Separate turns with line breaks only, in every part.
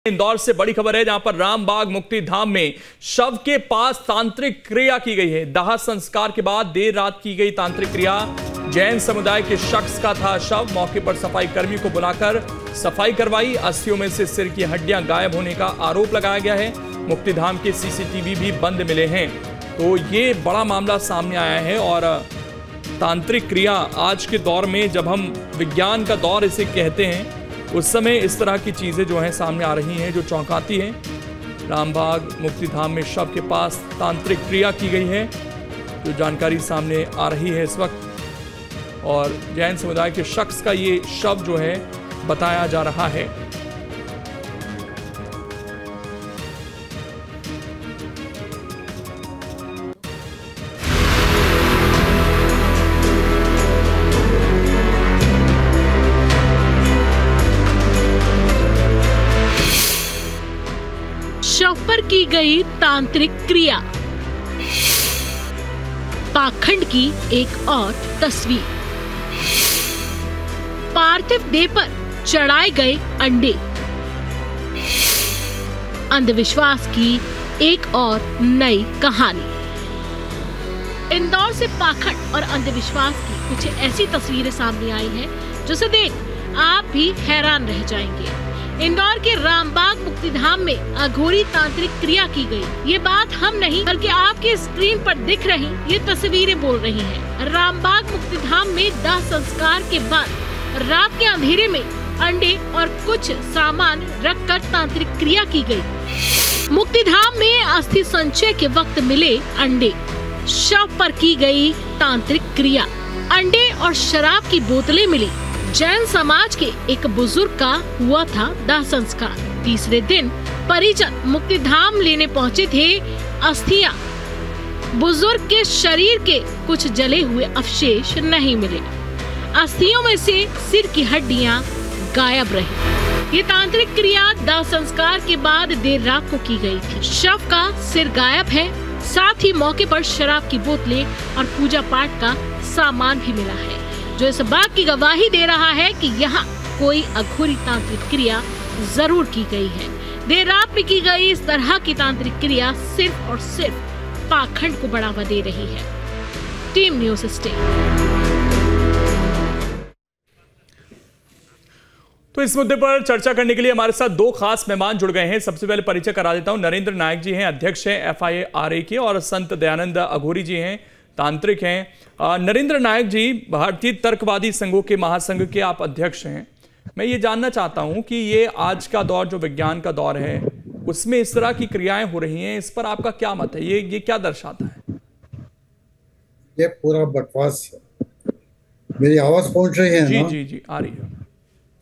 इंदौर से बड़ी खबर है, जहां पर रामबाग मुक्ति धाम में शव के पास तांत्रिक क्रिया की गई है। दाह संस्कार के बाद देर रात की गई तांत्रिक क्रिया। जैन समुदाय के शख्स का था शव। मौके पर सफाई कर्मी को बुलाकर सफाई करवाई। अस्थियों में से सिर की हड्डियां गायब होने का आरोप लगाया गया है। मुक्ति धाम के सीसीटीवी भी बंद मिले हैं। तो ये बड़ा मामला सामने आया है। और तांत्रिक क्रिया आज के दौर में, जब हम विज्ञान का दौर इसे कहते हैं, उस समय इस तरह की चीजें जो हैं सामने आ रही हैं जो चौंकाती हैं। रामबाग मुक्ति धाम में शव के पास तांत्रिक क्रिया की गई है, जो जानकारी सामने आ रही है इस वक्त। और जैन समुदाय के शख्स का ये शव जो है बताया जा रहा है।
शव पर की गई तांत्रिक क्रिया। पाखंड की एक और तस्वीर। पार्थिव देह पर चढ़ाए गए अंडे। अंधविश्वास की एक और नई कहानी। इंदौर से पाखंड और अंधविश्वास की कुछ ऐसी तस्वीरें सामने आई हैं, जिसे देख आप भी हैरान रह जाएंगे। इंदौर के रामबाग मुक्ति धाम में अघोरी तांत्रिक क्रिया की गई। ये बात हम नहीं, बल्कि आपके स्क्रीन पर दिख रही ये तस्वीरें बोल रही हैं। रामबाग मुक्ति धाम में दाह संस्कार के बाद रात के अंधेरे में अंडे और कुछ सामान रखकर तांत्रिक क्रिया की गई। मुक्ति धाम में अस्थि संचय के वक्त मिले अंडे। शव पर की गई तांत्रिक क्रिया। अंडे और शराब की बोतलें मिली। जैन समाज के एक बुजुर्ग का हुआ था दाह संस्कार। तीसरे दिन परिजन मुक्ति धाम लेने पहुंचे थे अस्थियां। बुजुर्ग के शरीर के कुछ जले हुए अवशेष नहीं मिले। अस्थियों में से सिर की हड्डियां गायब रही। ये तांत्रिक क्रिया दाह संस्कार के बाद देर रात को की गई थी। शव का सिर गायब है। साथ ही मौके पर शराब की बोतलें और पूजा पाठ का सामान भी मिला है, जो इस बात की गवाही दे रहा है कि यहाँ कोई अघोरी तांत्रिक क्रिया जरूर की गई है। देर रात में की गई इस तरह की तांत्रिक क्रिया सिर्फ और सिर्फ पाखंड को बढ़ावा दे रही है। Team news stay.
तो इस मुद्दे पर चर्चा करने के लिए हमारे साथ दो खास मेहमान जुड़ गए हैं। सबसे पहले परिचय करा देता हूं। नरेंद्र नायक जी हैं, अध्यक्ष हैं FIARA के, और संत दयानंद अघोरी जी हैं, तांत्रिक हैं। नरेंद्र नायक जी, भारतीय तर्कवादी संघों के महासंघ के आप अध्यक्ष हैं। मैं ये जानना चाहता हूं कि ये आज का दौर जो विज्ञान का दौर है, उसमें इस तरह की क्रियाएं हो रही हैं, इस पर आपका क्या मत है? ये क्या दर्शाता है?
ये पूरा बकवास है। मेरी आवाज पहुंच रही है
जी
ना?
जी आ रही है।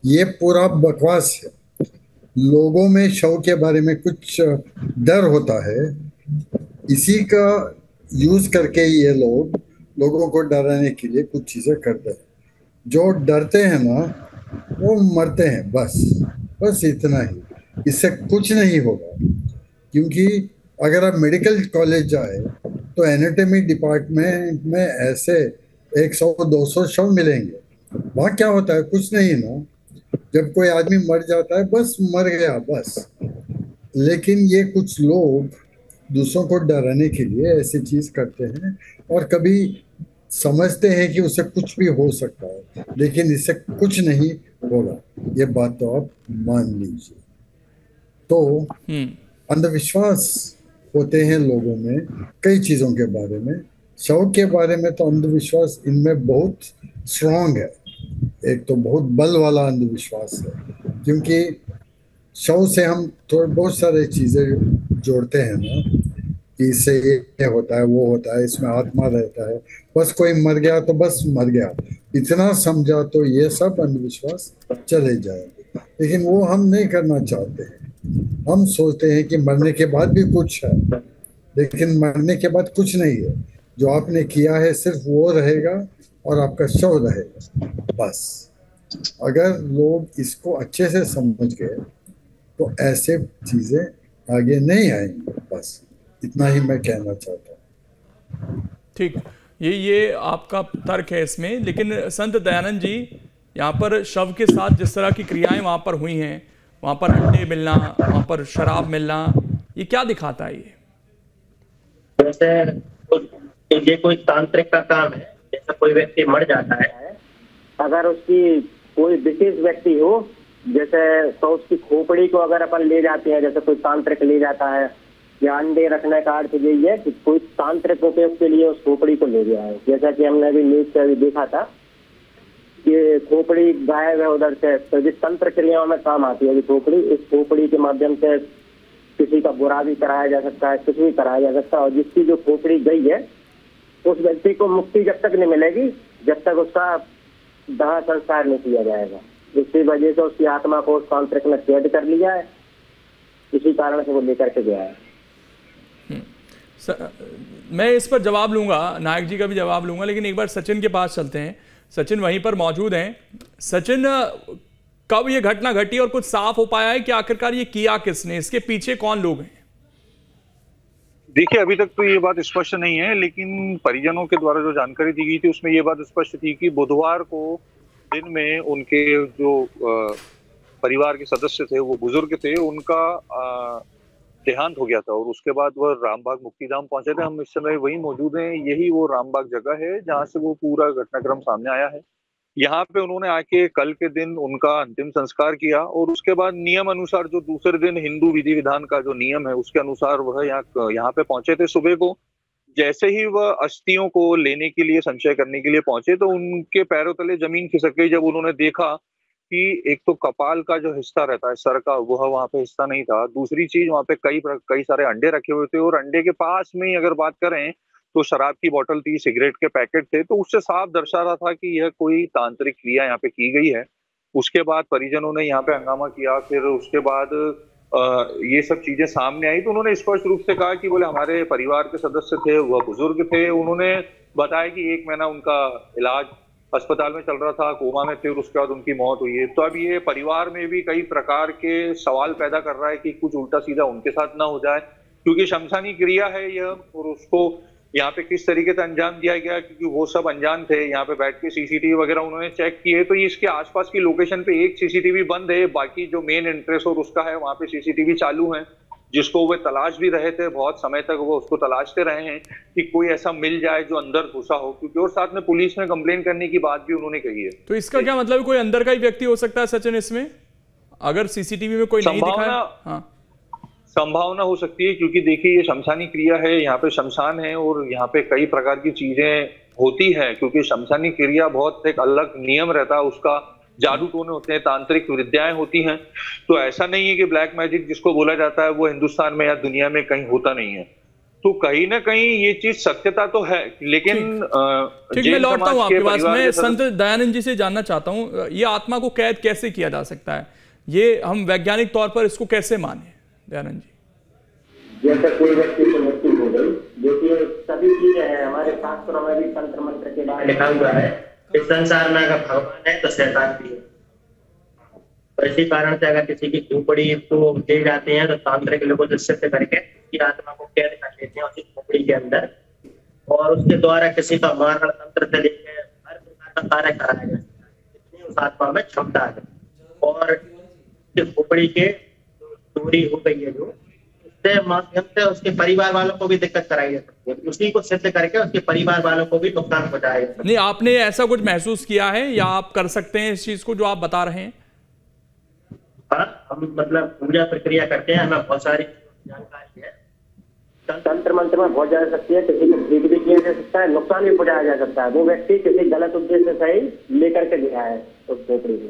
ये पूरा बकवास है। लोगों में शव के बारे में कुछ डर होता है, इसी का यूज करके ये लोगों को डराने के लिए कुछ चीजें करते हैं। जो डरते हैं ना, वो मरते हैं। बस इतना ही, इससे कुछ नहीं होगा। क्योंकि अगर आप मेडिकल कॉलेज जाए तो एनाटॉमी डिपार्टमेंट में ऐसे 100-200 शव मिलेंगे। वहाँ क्या होता है? कुछ नहीं ना। जब कोई आदमी मर जाता है, बस मर गया, बस। लेकिन ये कुछ लोग दूसरों को डराने के लिए ऐसी चीज करते हैं, और कभी समझते हैं कि उससे कुछ भी हो सकता है, लेकिन इससे कुछ नहीं होगा। ये बात तो आप मान लीजिए। तो अंधविश्वास होते हैं लोगों में कई चीजों के बारे में। शव के बारे में तो अंधविश्वास इनमें बहुत स्ट्रांग है। एक तो बहुत बल वाला अंधविश्वास है, क्योंकि शव से हम थोड़े बहुत सारे चीजें जोड़ते हैं ना, कि इससे ये होता है, वो होता है, इसमें आत्मा रहता है। बस कोई मर गया तो बस मर गया, इतना समझा तो ये सब अंधविश्वास चले जाएंगे। लेकिन वो हम नहीं करना चाहते हैं। हम सोचते हैं कि मरने के बाद भी कुछ है, लेकिन मरने के बाद कुछ नहीं है। जो आपने किया है सिर्फ वो रहेगा और आपका शव रहेगा, बस। अगर लोग इसको अच्छे से समझ गए तो ऐसे चीजें आगे नहीं आएंगी। बस इतना ही मैं कहना चाहता हूँ।
ठीक, ये आपका तर्क है इसमें। लेकिन संत दयानंद जी, यहाँ पर शव के साथ जिस तरह की क्रियाएं वहाँ पर हुई हैं, वहां पर अंडे मिलना, वहां पर शराब मिलना, ये क्या दिखाता है? ये
जैसे ये कोई तांत्रिक का काम है। जैसे कोई व्यक्ति मर जाता है, अगर उसकी कोई विशेष व्यक्ति हो, जैसे तो उसकी खोपड़ी को अगर अपन ले जाते हैं, जैसे कोई तांत्रिक ले जाता है, या अंडे रखने का अर्थ यही है कि कोई तांत्रिक उपयोग के लिए उस खोपड़ी को ले गया है। जैसा कि हमने अभी न्यूज से अभी देखा था कि खोपड़ी गायब है उधर से, तो जिस तंत्र क्रियाओं में काम आती है खोपड़ी, इस खोपड़ी के माध्यम से किसी का बुरा भी कराया जा सकता है, कुछ भी कराया जा सकता है। और जिसकी जो खोपड़ी गई है उस व्यक्ति को मुक्ति जब तक नहीं मिलेगी जब तक उसका दाह संस्कार नहीं किया जाएगा। इसी वजह से उसकी आत्मा को उस तांत्रिक ने कैद कर लिया है, इसी कारण से वो लेकर के गया है।
मैं इस पर जवाब लूंगा, नायक जी का भी जवाब लूंगा, लेकिन एक बार सचिन के पास चलते हैं। सचिन वहीं पर मौजूद हैं। सचिन, कब ये घटना घटी और कुछ साफ हो पाया है कि आखिरकार ये किया किसने, इसके पीछे कौन लोग हैं?
देखिए, अभी तक तो ये बात स्पष्ट नहीं है, लेकिन परिजनों के द्वारा जो जानकारी दी गई थी उसमें ये बात स्पष्ट थी कि बुधवार को दिन में उनके जो परिवार के सदस्य थे, वो बुजुर्ग थे, उनका देहांत हो गया था और उसके बाद वह रामबाग मुक्तिधाम पहुंचे थे। हम इस समय वही मौजूद हैं। यही वो रामबाग जगह है जहां से वो पूरा घटनाक्रम सामने आया है। यहाँ पे उन्होंने आके कल के दिन उनका अंतिम संस्कार किया और उसके बाद नियम अनुसार जो दूसरे दिन हिंदू विधि विधान का जो नियम है उसके अनुसार वह यहाँ पे पहुंचे थे। सुबह को जैसे ही वह अस्थियों को लेने के लिए, संचय करने के लिए पहुंचे तो उनके पैरों तले जमीन खिसक गई जब उन्होंने देखा कि एक तो कपाल का जो हिस्सा रहता है, सर का, वह वहां पे हिस्सा नहीं था। दूसरी चीज, वहां पे कई सारे अंडे रखे हुए थे और अंडे के पास में ही अगर बात करें तो शराब की बोतल थी, सिगरेट के पैकेट थे। तो उससे साफ दर्शा रहा था कि यह कोई तांत्रिक क्रिया यहाँ पे की गई है। उसके बाद परिजनों ने यहाँ पे हंगामा किया। फिर उसके बाद ये सब चीजें सामने आई तो उन्होंने स्पष्ट रूप से कहा कि बोले हमारे परिवार के सदस्य थे, वह बुजुर्ग थे। उन्होंने बताया कि 1 महीना उनका इलाज अस्पताल में चल रहा था, कोमा में थे और उसके बाद उनकी मौत हुई है। तो अब ये परिवार में भी कई प्रकार के सवाल पैदा कर रहा है कि कुछ उल्टा सीधा उनके साथ ना हो जाए, क्योंकि शमशानी क्रिया है यह और उसको यहाँ पे किस तरीके से अंजाम दिया गया, क्योंकि वो सब अनजान थे। यहाँ पे बैठ के सीसीटीवी वगैरह उन्होंने चेक किए तो इसके आसपास की लोकेशन पे एक सीसीटीवी बंद है, बाकी जो मेन एंट्रेंस और उसका है वहां पे सीसीटीवी चालू है, जिसको वे तलाश भी रहे थे। बहुत समय तक वो उसको तलाशते रहे हैं कि कोई ऐसा मिल जाए जो अंदर घुसा हो, क्योंकि और साथ में पुलिस में कंप्लेन करने की बात भी उन्होंने कही है।
तो इसका क्या मतलब, कोई अंदर का ही व्यक्ति हो सकता है सचिन इसमें, अगर सीसीटीवी में कोई नहीं दिखाया? हाँ,
संभावना हो सकती है, क्योंकि देखिए ये शमशानी क्रिया है, यहाँ पे शमशान है और यहाँ पे कई प्रकार की चीजें होती हैं। क्योंकि शमशानी क्रिया बहुत एक अलग नियम रहता है उसका, जादू टोने होते हैं, तांत्रिक विद्याएं होती हैं। तो ऐसा नहीं है कि ब्लैक मैजिक जिसको बोला जाता है वो हिंदुस्तान में या दुनिया में कहीं होता नहीं है। तो कहीं ना कहीं ये चीज सत्यता तो है, लेकिन
ठीक, मैं लौटता हूँ आपके पास। मैं संत दयानंद जी से जानना चाहता हूँ, ये आत्मा को कैद कैसे किया जा सकता है, ये हम वैज्ञानिक तौर पर इसको कैसे माने दयानंद जी?
जैसे कोई व्यक्ति को मृत्यु हो गई, देखिए सभी चीजें हैं हमारे शास्त्रों में भी, तंत्र मंत्र के बारे में लिखा हुआ है, इस संसार में अगर भगवान है तो शैतान भी है। तो इसी कारण से अगर किसी की खोपड़ी को ले जाते हैं तो तांत्रिक लोगों से सिद्ध करके उसकी आत्मा को कैद कर लेते हैं उसी खोपड़ी के अंदर, और उसके द्वारा किसी का मारण तंत्र से लेकर हर प्रकार का कार्य कराया जा सकता है, जितनी उस आत्मा में क्षमता है। और खोपड़ी के चोरी हो गई है जो, उसके माध्यम से उसके परिवार वालों को भी दिक्कत कराई जा सकती है, उसी को सिद्ध करके उसके परिवार वालों को भी नुकसान पहुंचाया जा सकता है।
नहीं, आपने ऐसा कुछ महसूस किया है या आप कर सकते हैं इस चीज को जो आप बता रहे हैं?
हाँ, हम मतलब पूजा प्रक्रिया करते हैं, हमें बहुत सारी जानकारी है। तंत्र मंत्र में बहुत जा सकती है, किसी को ठीक भी किया जा सकता है, नुकसान भी पहुंचाया जा सकता है। वो व्यक्ति किसी गलत उद्देश्य से ही लेकर के गया है उस खोपड़ी में,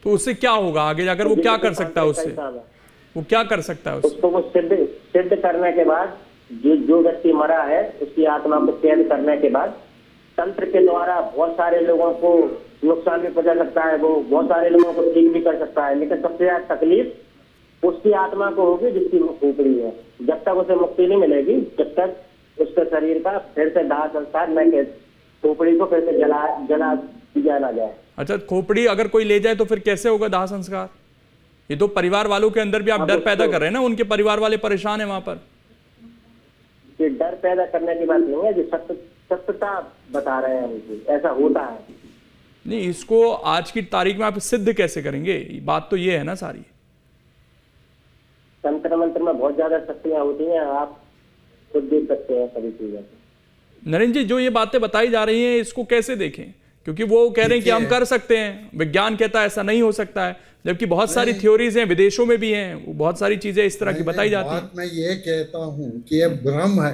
तो
उससे क्या होगा आगे जाकर? वो क्या कर सकता है उससे? वो क्या कर सकता है
उसको? वो सिद्ध करने के बाद जो व्यक्ति मरा है उसकी आत्मा को कैद करने के बाद तंत्र के द्वारा बहुत सारे लोगों को नुकसान भी पहुंचा सकता है, वो बहुत सारे लोगों को ठीक भी कर सकता है। लेकिन सबसे ज्यादा तकलीफ उसकी आत्मा को होगी जिसकी वो खोपड़ी है। जब तक उसे मुक्ति नहीं मिलेगी जब तक उसके शरीर का फिर से दाह संस्कार न के खोपड़ी को फिर से जला दिया ना जाए।
अच्छा, खोपड़ी अगर कोई ले जाए तो फिर कैसे होगा दाह संस्कार? ये तो परिवार वालों के अंदर भी आप डर पैदा कर रहे हैं ना, उनके परिवार वाले परेशान है वहां पर।
ये डर पैदा करने की बात नहीं है, जो सत्यता बता रहे हैं, ऐसा होता है।
नहीं, इसको आज की तारीख में आप सिद्ध कैसे करेंगे? बात तो ये है ना सारी।
तंत्र मंत्र में बहुत ज्यादा शक्तियां होती हैं, आप खुद देख सकते हैं सभी चीजें।
नरेंद्र जी, जो ये बातें बताई जा रही हैं इसको कैसे देखें? क्योंकि वो कह रहे हैं कि हम कर सकते हैं, विज्ञान कहता है ऐसा नहीं हो सकता है, जबकि बहुत सारी थ्योरीज हैं, विदेशों में भी हैं, बहुत सारी चीजें इस तरह की बताई जाती हैं।
मैं ये कहता हूँ कि ये भ्रम है,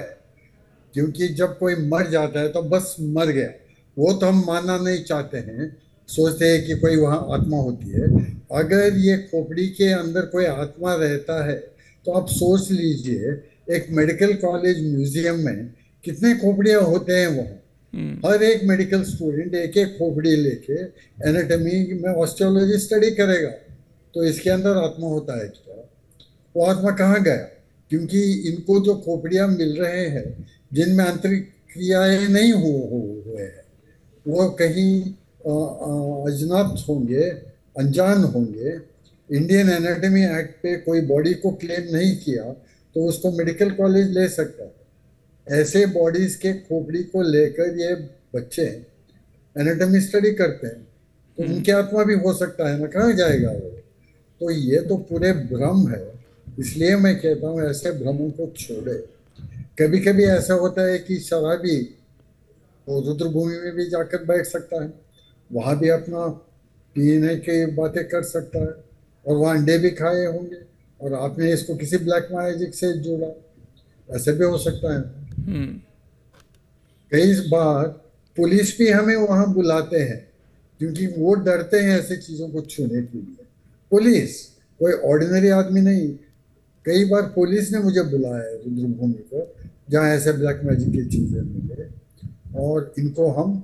क्योंकि जब कोई मर जाता है तो बस मर गया, वो तो हम मानना नहीं चाहते हैं, सोचते हैं कि कोई वहाँ आत्मा होती है। अगर ये खोपड़ी के अंदर कोई आत्मा रहता है तो आप सोच लीजिए, एक मेडिकल कॉलेज म्यूजियम में कितने खोपड़ियाँ होते हैं वहाँ। हर एक मेडिकल स्टूडेंट एक एक खोपड़ी लेके एनाटॉमी में ऑस्टियोलॉजी स्टडी करेगा, तो इसके अंदर आत्मा होता है क्या? वो आत्मा कहाँ गया? क्योंकि इनको जो खोपड़ियाँ मिल रहे हैं जिनमें आंतरिक क्रियाएं नहीं हुए हैं, वो कहीं अजनबी होंगे, अनजान होंगे। इंडियन एनाटॉमी एक्ट पे कोई बॉडी को क्लेम नहीं किया तो उसको मेडिकल कॉलेज ले सकता है। ऐसे बॉडीज के खोपड़ी को लेकर ये बच्चे एनाटॉमी स्टडी करते हैं, तो उनकी आत्मा भी हो सकता है ना, कहाँ जाएगा वो? तो ये तो पूरे भ्रम है। इसलिए मैं कहता हूँ ऐसे भ्रमों को छोड़े। कभी कभी ऐसा होता है कि शराबी वो रुद्रभूमि में भी जाकर बैठ सकता है, वहाँ भी अपना पीने की बातें कर सकता है, और वहाँ अंडे भी खाए होंगे, और आपने इसको किसी ब्लैक मैजिक से जोड़ा, ऐसे भी हो सकता है। कई बार पुलिस भी हमें वहाँ बुलाते हैं, क्योंकि वो डरते हैं ऐसे चीज़ों को छूने के लिए। पुलिस कोई ऑर्डिनरी आदमी नहीं। कई बार पुलिस ने मुझे बुलाया है रुद्रभूमि को, जहाँ ऐसे ब्लैक मैजिक की चीज़ें मिले, और इनको हम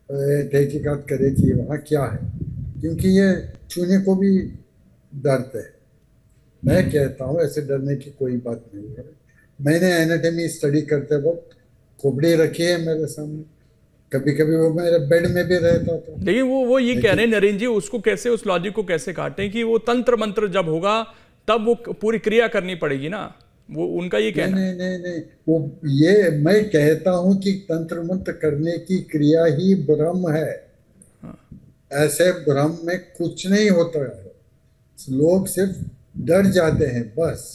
तहकीकात करें कि वहाँ क्या है, क्योंकि ये छूने को भी डरते हैं। मैं कहता हूँ ऐसे डरने की कोई बात नहीं है। मैंने एनाटॉमी स्टडी करते वक्त खोपड़ी रखी है मेरे सामने, कभी कभी वो मेरे बेड में भी रहता था।
लेकिन वो ये कह रहे हैं नरेंद्र जी, उसको कैसे, उस लॉजिक को कैसे काटें कि वो तंत्र मंत्र जब होगा तब वो पूरी क्रिया करनी पड़ेगी ना, वो उनका ये कहना है।
नहीं, वो ये मैं कहता हूँ कि तंत्र मंत्र करने की क्रिया ही भ्रम है। ऐसे भ्रम में कुछ नहीं होता है, लोग सिर्फ डर जाते हैं बस।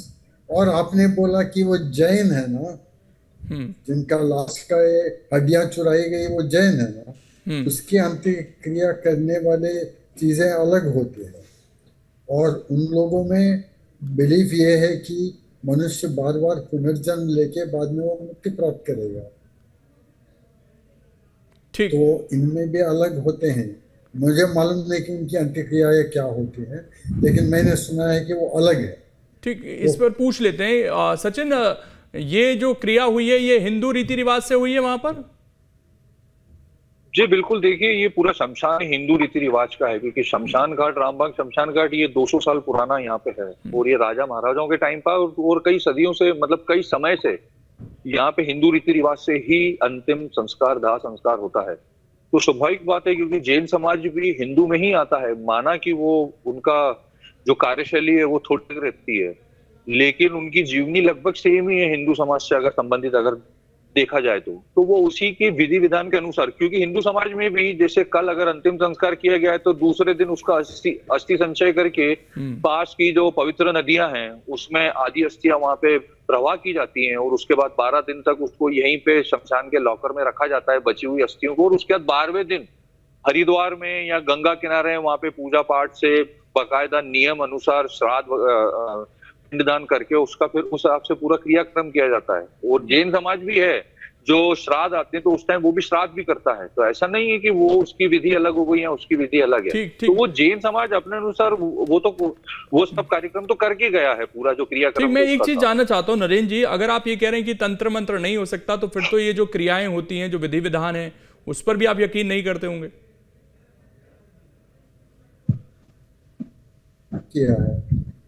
और आपने बोला कि वो जैन है ना, जिनका लास्ट का हड्डियां चुराई गई, वो जैन है ना, उसकी आंतरिक क्रिया करने वाले चीजें अलग होती है। और उन लोगों में बिलीफ ये है कि मनुष्य बार बार पुनर्जन्म लेके बाद में वो मुक्ति प्राप्त करेगा।
ठीक।
तो इनमें भी अलग होते हैं। मुझे मालूम नहीं कि उनकी अंत्यक्रियाएं क्या होती हैं, लेकिन मैंने सुना है कि वो अलग है।
ठीक, इस पर पूछ लेते हैं। सचिन, ये जो क्रिया हुई है ये हिंदू रीति रिवाज से हुई है वहां पर?
जी बिल्कुल, देखिए ये पूरा शमशान हिंदू रीति रिवाज का है, क्योंकि शमशान घाट, रामबाग शमशान घाट, ये 200 साल पुराना यहाँ पे है, और ये राजा महाराजाओं के टाइम पर और कई सदियों से, मतलब कई समय से यहाँ पे हिंदू रीति रिवाज से ही अंतिम संस्कार, दाह संस्कार होता है। तो स्वाभाविक बात है, क्योंकि जैन समाज भी हिंदू में ही आता है। माना कि वो उनका जो कार्यशैली है वो थोड़ी अलग रहती है, लेकिन उनकी जीवनी लगभग सेम ही है हिंदू समाज से अगर संबंधित अगर देखा जाए तो वो उसी के विधि विधान के अनुसार, क्योंकि हिंदू समाज में भी जैसे कल अगर अंतिम संस्कार किया गया है तो दूसरे दिन उसका अस्थि संचय करके पास की जो पवित्र नदियां हैं उसमें आधी अस्थियां वहां पे प्रवाह की जाती हैं, और उसके बाद 12 दिन तक उसको यहीं पे शमशान के लॉकर में रखा जाता है बची हुई अस्थियों को, और उसके बाद 12वें दिन हरिद्वार में या गंगा किनारे वहां पे पूजा पाठ से बाकायदा नियम अनुसार श्राद्ध पिंडदान करके उसका फिर उस हिसाब से पूरा क्रियाक्रम किया जाता है। और जैन समाज भी है जो श्राद्ध आते हैं तो उस टाइम वो भी श्राद्ध भी करता है, तो ऐसा नहीं है कि वो उसकी विधि अलग हो गई या उसकी विधि अलग है। तो वो जैन समाज अपने अनुसार वो सब कार्यक्रम तो करके गया है पूरा जो क्रियाक्रम।
मैं एक चीज जानना चाहता हूँ नरेंद्र जी, अगर आप ये कह रहे हैं कि तंत्र मंत्र नहीं हो सकता, तो फिर तो ये जो क्रियाएं होती हैं, जो विधि विधान है, उस पर भी आप यकीन नहीं करते होंगे?
किया है,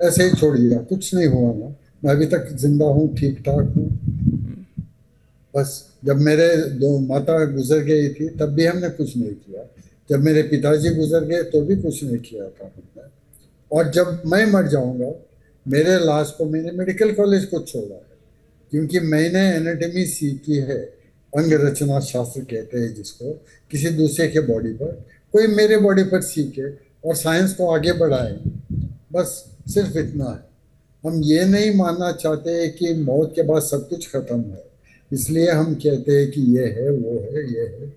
ऐसे ही छोड़ दिया, कुछ नहीं हुआ ना। मैं अभी तक जिंदा हूँ, ठीक ठाक हूँ। बस जब मेरे 2 माता गुजर गई थी तब भी हमने कुछ नहीं किया, जब मेरे पिताजी गुजर गए तो भी कुछ नहीं किया था हमने। और जब मैं मर जाऊंगा, मेरे लाश को मैंने मेडिकल कॉलेज को छोड़ा है, क्योंकि मैंने एनाटॉमी सीखी है, अंग रचना शास्त्र कहते हैं जिसको, किसी दूसरे के बॉडी पर, कोई मेरे बॉडी पर सीखे और साइंस को आगे बढ़ाए, बस सिर्फ इतना है। हम ये नहीं मानना चाहते कि मौत के बाद सब कुछ खत्म है, इसलिए हम कहते हैं कि ये है, वो है, ये है।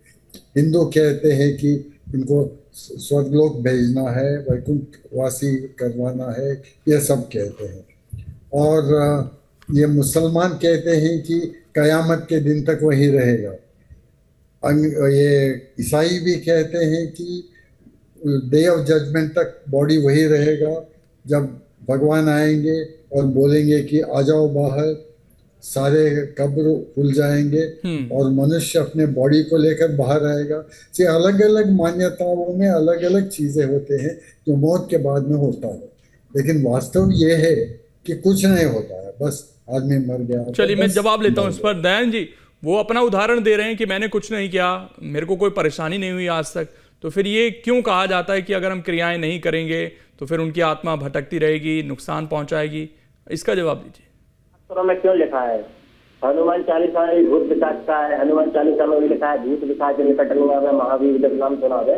हिंदू कहते हैं कि इनको स्वर्गलोक भेजना है, वैकुंठवासी करवाना है, ये सब कहते हैं। और ये मुसलमान कहते हैं कि कयामत के दिन तक वही रहेगा। ये ईसाई भी कहते हैं कि डे ऑफ जजमेंट तक बॉडी वही रहेगा, जब भगवान आएंगे और बोलेंगे कि आ जाओ बाहर, सारे कब्र खुल जाएंगे और मनुष्य अपने बॉडी को लेकर बाहर आएगा। ये अलग अलग मान्यताओं में अलग अलग चीजें होते हैं जो मौत के बाद में होता है, लेकिन वास्तव ये है कि कुछ नहीं होता है, बस आदमी मर गया।
चलिए मैं जवाब लेता हूँ इस पर। दयान जी वो अपना उदाहरण दे रहे हैं कि मैंने कुछ नहीं किया, मेरे को कोई परेशानी नहीं हुई आज तक, तो फिर ये क्यों कहा जाता है कि अगर हम क्रियाएं नहीं करेंगे तो फिर उनकी आत्मा भटकती रहेगी, नुकसान पहुंचाएगी? इसका जवाब दीजिए।
में क्यों लिखा है? हनुमान चालीसा में भूत पिशाच का है, हनुमान चालीसा में भी लिखा है भूत पिशाच निकट नहीं आवे, महावीर जब नाम सुना दे।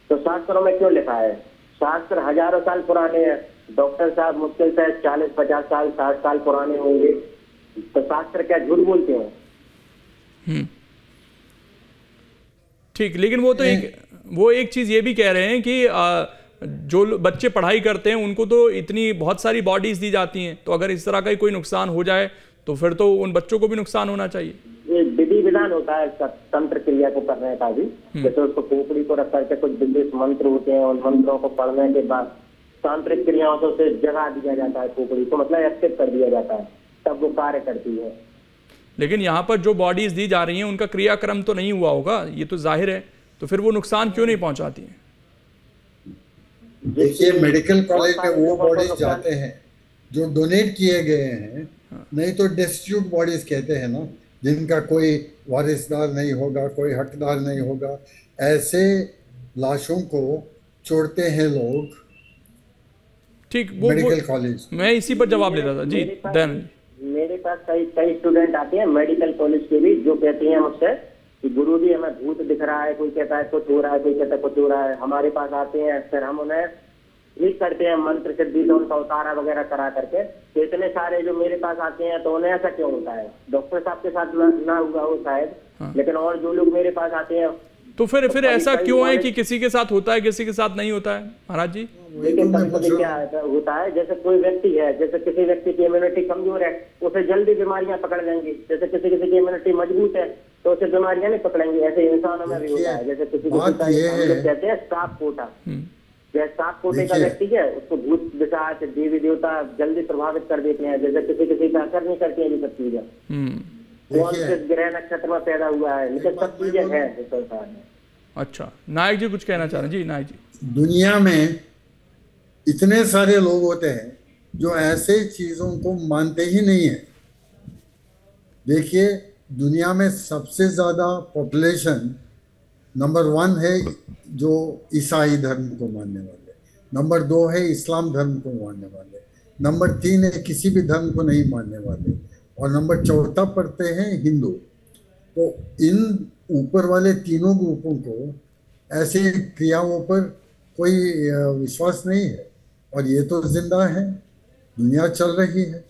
तो शास्त्रों में क्यों लिखा है? शास्त्र हजारों साल पुराने हैं। डॉक्टर साहब मुश्किल से 40-50 साल 60 साल पुराने होंगे, तो शास्त्र क्या झूठ बोलते हैं?
ठीक, लेकिन वो एक चीज ये भी कह रहे हैं कि जो बच्चे पढ़ाई करते हैं उनको तो इतनी बहुत सारी बॉडीज दी जाती हैं, तो अगर इस तरह का कोई नुकसान हो जाए तो फिर तो उन बच्चों को भी नुकसान होना चाहिए।
ये विधि विधान होता है तंत्र क्रिया को करने का भी, जैसे उसको खोपड़ी को रख करके कुछ विशेष मंत्र होते हैं, उन मंत्रों को पढ़ने के बाद तांत्रिक क्रियाओं से उसे जगा दिया जाता है, खोपड़ी को मतलब एक्टिव कर दिया जाता है, तब वो कार्य करती है।
लेकिन यहाँ पर जो बॉडीज दी जा रही हैं उनका क्रियाक्रम तो नहीं हुआ होगा, ये तो जाहिर है, तो फिर वो नुकसान क्यों नहीं पहुंचाती हैं?
देखिए मेडिकल कॉलेज में वो बॉडीज जाते हैं जो डोनेट किए गए हैं, नहीं तो डेस्टिट्यूट बॉडीज कहते हैं ना, जिनका कोई वारिसदार नहीं होगा, कोई हकदार नहीं होगा, ऐसे लाशों को छोड़ते हैं लोग।
ठीक,
मेडिकल कॉलेज।
मैं इसी पर जवाब ले रहा था जी।
मेरे पास कई स्टूडेंट आते हैं मेडिकल कॉलेज के भी, जो कहते हैं मुझसे कि गुरुजी हमें भूत दिख रहा है, कोई कहता है कुछ हो रहा है, कोई कहता है कुछ हो रहा है। हमारे पास आते हैं, फिर हम उन्हें ठीक करते हैं मंत्र सिद्धि से उनका उतारा वगैरह करा करके। तो इतने सारे जो मेरे पास आते हैं तो उन्हें ऐसा क्यों होता है? डॉक्टर साहब के साथ ना हुआ हो शायद, लेकिन और जो लोग मेरे पास आते हैं
तो फिर ऐसा क्यों है कि किसी के साथ होता है किसी के साथ नहीं होता है महाराज जी?
लेकिन कभी क्या होता है, जैसे कोई व्यक्ति है, जैसे किसी व्यक्ति की इम्यूनिटी कमजोर है, उसे जल्दी बीमारियां पकड़ लेंगी, जैसे किसी की इम्यूनिटी मजबूत है तो उसे बीमारियां नहीं पकड़ेंगी। ऐसे इंसानों में भी होता है, जैसे किसी को कहते हैं सांप कोटा, जैसे सांप कोटे का व्यक्ति है उसको भूत पिशाच देवी देवता जल्दी प्रभावित कर देते हैं, जैसे किसी का असर नहीं करती है ये सब चीजें। कौन से ग्रह नक्षत्र में पैदा हुआ है, लेकिन सब चीजें हैं संसार में।
अच्छा, नायक जी कुछ कहना चाह रहे हैं? जी नायक जी।
दुनिया में इतने सारे लोग होते हैं जो ऐसे चीजों को मानते ही नहीं है। देखिए दुनिया में सबसे ज्यादा पॉपुलेशन नंबर 1 है जो ईसाई धर्म को मानने वाले, नंबर 2 है इस्लाम धर्म को मानने वाले, नंबर 3 है किसी भी धर्म को नहीं मानने वाले, और नंबर 4 पढ़ते हैं हिंदू। तो इन ऊपर वाले तीनों ग्रुपों को ऐसी क्रियाओं पर कोई विश्वास नहीं है, और ये तो जिंदा है, दुनिया चल रही है,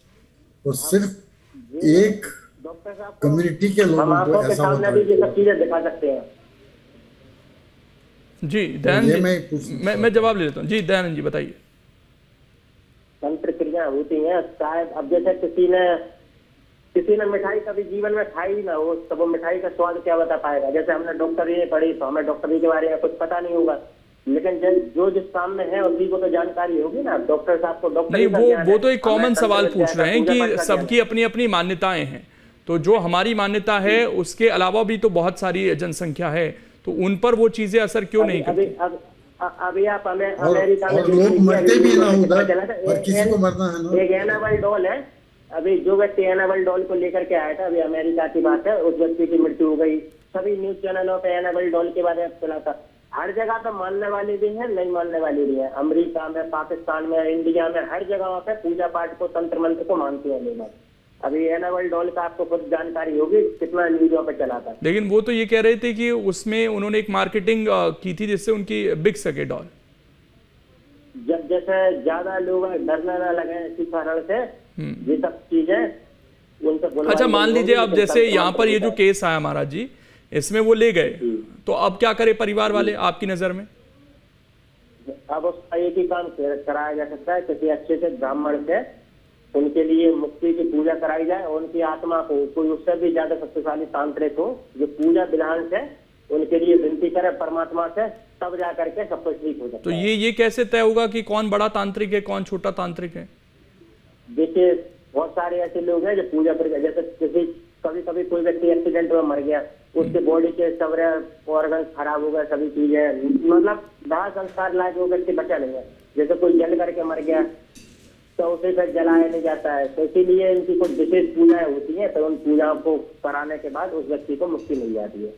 तो सिर्फ एक कम्युनिटी के लोगों को ऐसा होता है।
दिखा सकते हैं
जी। दयानंद जी मैं जवाब ले लेता हूँ जी। दयानंद जी बताइए।
तंत्र क्रिया होती है शायद, अब जैसे किसी ने मिठाई कभी जीवन में खाई ना हो तो वो मिठाई का स्वाद क्या बता पाएगा? जैसे हमने डॉक्टरी पढ़ी तो हमें डॉक्टरी के बारे में कुछ पता नहीं होगा, लेकिन जो जिस काम में है उसी को तो जानकारी होगी ना। डॉक्टर साहब को डॉक्टर
नहीं, वो तो एक कॉमन सवाल पूछ रहे हैं कि सबकी अपनी अपनी मान्यताएं हैं, तो जो हमारी मान्यता है उसके अलावा भी तो बहुत सारी जनसंख्या है, तो उन पर वो चीजें असर क्यों नहीं करती?
अभी आप अमेरिका में
लोग मरते भी ना उधर, और किसी को मरना है ना।
एक एनाबेल डॉल है, अभी जो व्यक्ति एनाबेल डॉल को लेकर के आया था, अभी अमेरिका की बात है, उस व्यक्ति की मृत्यु हो गई। सभी न्यूज चैनलों पे एनाबेल डॉल के बारे में सुना था। हर जगह तो मानने वाले भी हैं, नहीं मानने वाले भी हैं। अमेरिका में, पाकिस्तान में, इंडिया में, हर जगह पे पूजा पाठ को, तंत्र मंत्र को मानते हैं लोग। अभी एनाबेल डॉल का आपको खुद जानकारी होगी कितना न्यूज़ों पे चला था।
लेकिन वो तो ये कह रहे थे कि उसमें उन्होंने एक मार्केटिंग की थी जिससे उनकी बिक सके डॉल।
जब जैसे ज्यादा लोग डरने ना लगे इसी कारण से ये सब चीजें उनसे।
अच्छा, मान लीजिए अब जैसे यहाँ पर ये जो केस आया महाराज जी, इसमें वो ले गए, तो अब क्या करे परिवार वाले आपकी नजर में?
अब उसका एक ही काम कराया जा सकता है, किसी अच्छे से ब्राह्मण से उनके लिए मुक्ति की पूजा कराई जाए, और उनकी आत्मा को कोई उससे भी ज्यादा शक्तिशाली तांत्रिक हो जो पूजा विधान से उनके लिए विनती करे परमात्मा से, तब जा करके सब कुछ ठीक हो जाता है।
तो ये कैसे तय होगा कि कौन बड़ा तांत्रिक है कौन छोटा तांत्रिक है?
देखिए बहुत सारे ऐसे लोग हैं जो पूजा करके, जैसे कभी कभी कोई व्यक्ति एक्सीडेंट में मर गया, उसके बॉडी के सवरे ऑर्गन खराब हो गए, सभी चीजें मतलब दाह संस्कार लायक वो व्यक्ति बचा नहीं है। जैसे कोई जल करके मर गया तो उसे फिर जलाया नहीं जाता है, तो इसीलिए इनकी कुछ विशेष पूजाएं होती है, तो उन पूजाओं को कराने के बाद उस व्यक्ति को मुक्ति मिल जाती है।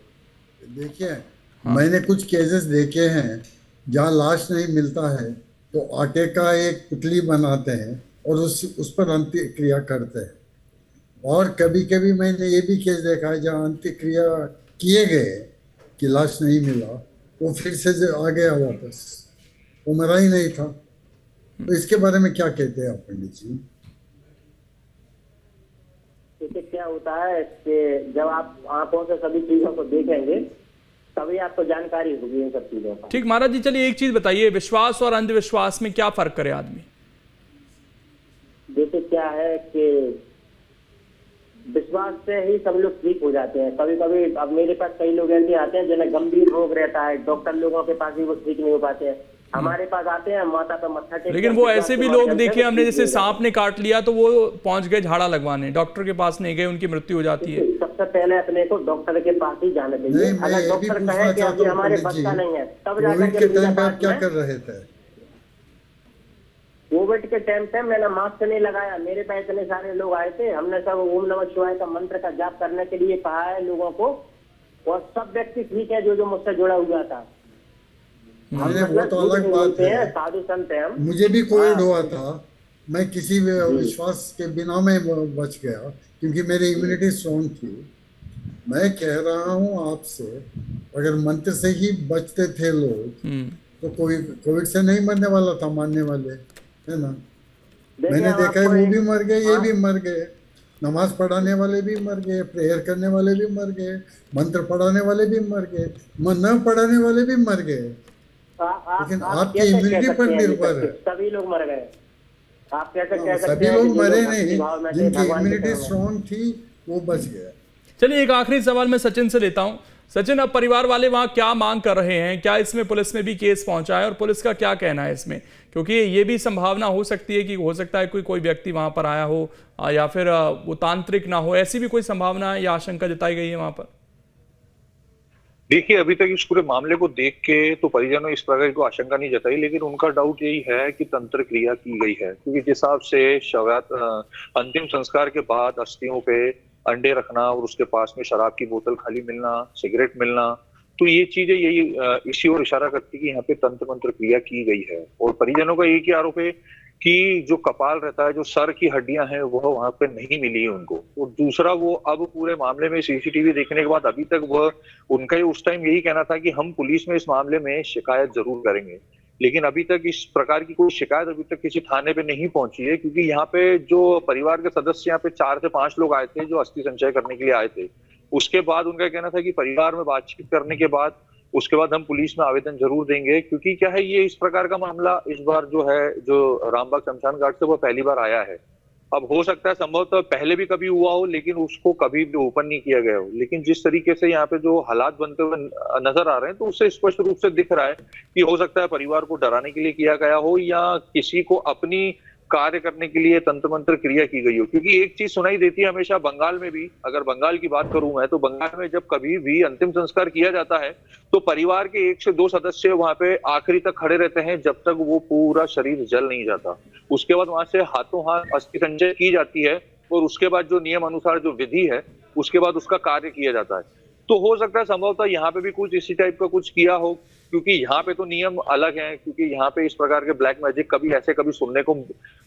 देखिए मैंने कुछ केसेस देखे हैं जहाँ लाश नहीं मिलता है तो आटे का एक पुतली बनाते हैं और उस पर अंतिम क्रिया करते हैं। और कभी कभी मैंने ये भी केस देखा है जहाँ अंतिम क्रिया किए गए कि लाश नहीं मिला, वो फिर से आ गया वापस, वो मरा ही नहीं था। तो इसके बारे में क्या कहते हैं आप पंडित जी?
इससे क्या होता है कि जब आप आंखों से सभी चीजों को देखेंगे तभी आपको जानकारी होगी इन सब चीजों का।
ठीक महाराज जी, चलिए एक चीज बताइए, विश्वास और अंधविश्वास में क्या फर्क करे आदमी?
देखिए क्या है कि विश्वास से ही सब लोग ठीक हो जाते हैं। कभी कभी अब मेरे पास कई लोग ऐसे आते हैं जिन्हें गंभीर रोग रहता है, डॉक्टर लोगों के पास भी वो ठीक नहीं हो पाते हैं, हमारे पास आते हैं माता पे मत्था टेक।
लेकिन वो ऐसे भी लोग देखे हमने, जैसे सांप ने काट लिया तो वो पहुंच गए झाड़ा लगवाने, डॉक्टर के पास नहीं गए, उनकी मृत्यु हो जाती है।
सबसे पहले अपने को डॉक्टर के पास ही जाने चाहिए। अगर डॉक्टर कहे कि अभी हमारे बच्चा नहीं है तब जाकर
क्या कर रहे थे?
कोविड के टाइम पे मैंने मास्क नहीं लगाया, मेरे पास इतने सारे लोग आए थे, हमने सब ओम नमः शिवाय का मंत्र का जाप करने के लिए कहा है लोगों को, और सब व्यक्ति ठीक है जो मुझसे जुड़ा हुआ था।
वो तो अलग बात है,
साधु संत है हम।
मुझे भी कोविड हुआ था, मैं किसी विश्वास के बिना में बच गया क्योंकि मेरी इम्यूनिटी स्ट्रॉन्ग थी। मैं कह रहा हूँ आपसे, अगर मंत्र से ही बचते थे लोग तो कोई कोविड से नहीं मरने वाला था, मानने वाले है ना। मैंने देखा है वो भी मर गए, ये भी मर गए, नमाज पढ़ाने वाले भी मर गए, प्रेयर करने वाले भी मर गए, मंत्र पढ़ाने वाले भी मर गए, न पढ़ाने वाले भी मर गए। लेकिन आपकी इम्यूनिटी पर निर्भर है।
सभी लोग मर गए, आप कैसे कह सकते हैं?
सभी लोग मरे नहीं, जिनकी इम्यूनिटी स्ट्रॉन्ग थी वो बच गया।
चलिए एक आखिरी सवाल मैं सचिन से लेता हूं। सचिन, अब परिवार वाले वहां क्या मांग कर रहे हैं? क्या इसमें पुलिस में भी केस पहुंचा है और पुलिस का क्या कहना है इसमें? क्योंकि ये भी संभावना हो सकती है कि हो सकता है कोई व्यक्ति वहां पर आया हो या फिर वो तांत्रिक ना हो, ऐसी भी कोई संभावना या आशंका जताई गई है वहां पर?
देखिए अभी तक इस पूरे मामले को देख के तो परिजनों इस प्रकार की आशंका नहीं जताई, लेकिन उनका डाउट यही है कि तंत्र क्रिया की गई है, क्योंकि जिस हिसाब से अंतिम संस्कार के बाद अस्थियों पे अंडे रखना और उसके पास में शराब की बोतल खाली मिलना, सिगरेट मिलना, तो ये चीजें यही इसी ओर इशारा करती है कि यहाँ पे तंत्र मंत्र क्रिया की गई है। और परिजनों का एक ही आरोप है कि जो कपाल रहता है, जो सर की हड्डियां हैं, वह वहां पे नहीं मिली है उनको। और दूसरा, वो अब पूरे मामले में सीसीटीवी देखने के बाद अभी तक वह उनका ही उस टाइम यही कहना था कि हम पुलिस में इस मामले में शिकायत जरूर करेंगे, लेकिन अभी तक इस प्रकार की कोई शिकायत अभी तक किसी थाने पे नहीं पहुंची है। क्योंकि यहाँ पे जो परिवार के सदस्य यहाँ पे 4 से 5 लोग आए थे जो अस्थि संचय करने के लिए आए थे, उसके बाद उनका कहना था कि परिवार में बातचीत करने के बाद उसके बाद हम पुलिस में आवेदन जरूर देंगे। क्योंकि क्या है, ये इस प्रकार का मामला इस बार जो है, जो रामबाग शमशान घाट से वो पहली बार आया है। अब हो सकता है संभवतः पहले भी कभी हुआ हो, लेकिन उसको कभी भी ओपन नहीं किया गया हो। लेकिन जिस तरीके से यहाँ पे जो हालात बनते हुए नजर आ रहे हैं, तो उससे स्पष्ट रूप से दिख रहा है कि हो सकता है परिवार को डराने के लिए किया गया हो या किसी को अपनी कार्य करने के लिए तंत्र मंत्र क्रिया की गई हो। क्योंकि एक चीज सुनाई देती है हमेशा बंगाल में भी, अगर बंगाल की बात करूं मैं, तो बंगाल में जब कभी भी अंतिम संस्कार किया जाता है तो परिवार के 1 से 2 सदस्य वहां पे आखिरी तक खड़े रहते हैं जब तक वो पूरा शरीर जल नहीं जाता। उसके बाद वहां से हाथों हाथ अस्थि संचय की जाती है और उसके बाद जो नियम अनुसार जो विधि है उसके बाद उसका कार्य किया जाता है। तो हो सकता है संभवतः यहाँ पे भी कुछ इसी टाइप का कुछ किया हो, क्योंकि यहाँ पे तो नियम अलग हैं, क्योंकि यहाँ पे इस प्रकार के ब्लैक मैजिक कभी सुनने को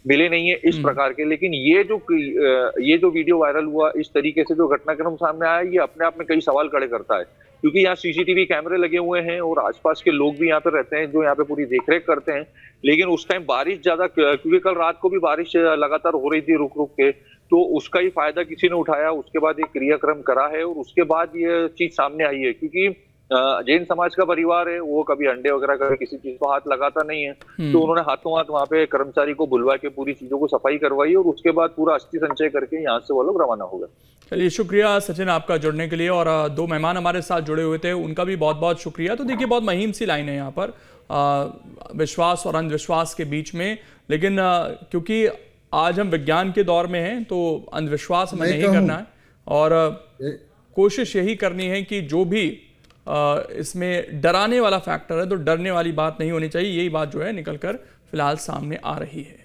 मिले नहीं है इस प्रकार के। लेकिन ये जो वीडियो वायरल हुआ, इस तरीके से जो घटनाक्रम सामने आया, ये अपने आप में कई सवाल खड़े करता है, क्योंकि यहाँ सीसीटीवी कैमरे लगे हुए हैं और आसपास के लोग भी यहाँ पे रहते हैं जो यहाँ पे पूरी देखरेख करते हैं। लेकिन उस टाइम बारिश ज्यादा, क्योंकि कल रात को भी बारिश लगातार हो रही थी रुक रुक के, तो उसका ही फायदा किसी ने उठाया, उसके बाद ये क्रियाक्रम करा है और उसके बाद ये चीज सामने आई है। क्योंकि जैन समाज का परिवार है, वो कभी अंडे वगैरह कभी किसी चीज को हाथ लगाता नहीं है, तो उन्होंने हाथों हाथ वहां पे कर्मचारी को बुलवा के पूरी चीजों को सफाई करवाई और उसके बाद पूरा अस्थि संचय करके यहाँ से वो लोग रवाना हो गए।
चलिए, शुक्रिया सचिन आपका जुड़ने के लिए, और दो मेहमान हमारे साथ जुड़े हुए थे, उनका भी बहुत बहुत शुक्रिया। तो देखिए, बहुत महीन सी लाइन है यहाँ पर विश्वास और अंधविश्वास के बीच में, लेकिन क्योंकि आज हम विज्ञान के दौर में हैं तो अंधविश्वास हमें नहीं करना है, और कोशिश यही करनी है कि जो भी इसमें डराने वाला फैक्टर है तो डरने वाली बात नहीं होनी चाहिए। यही बात जो है निकल कर फिलहाल सामने आ रही है।